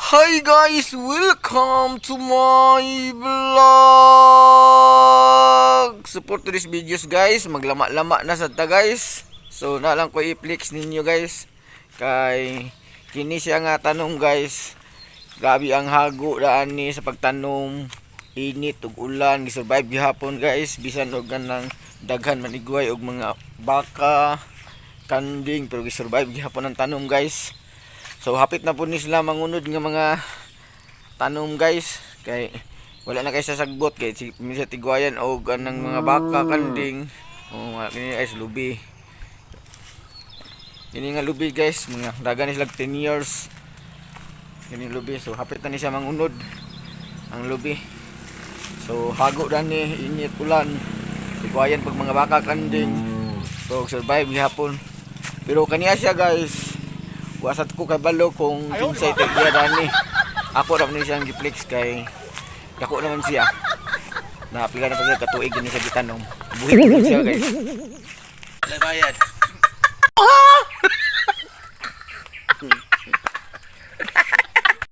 Hi guys, welcome to my vlog. Support to these videos guys, maglama-lama na sa ta guys. So na lang ko i-flex ninyo guys. Kay kini siya nga tanong guys. Grabe ang hago daan ni sa pagtanom. Init ug ulan, gi-survive gihapon guys. Bisan og ganang daghan manigway og mga baka, kanding, pero gi-survive gihapon ang tanom guys. So hapit na po ni sila mangunod nga mga tanom guys, kay wala na kay sasagbot kay sa tigwayan o ganang mga baka, kanding o mga kini guys lubi. Kini nga lubi guys, mga dagan ni sila 10 years. Kini lubi, so hapit na ni siya mangunod ang lubi. So hago ra ni init ulan. Tigwayan pag mga baka, kanding. So survive gihapon. Pero kaniya siya guys, wasat ko kay balo kung kinsay tigya dani. Ako ra man siyang giflex kay dako naman siya. Napila na pa siya katuig ni sa gitanom. Buhit na siya guys. Bayad.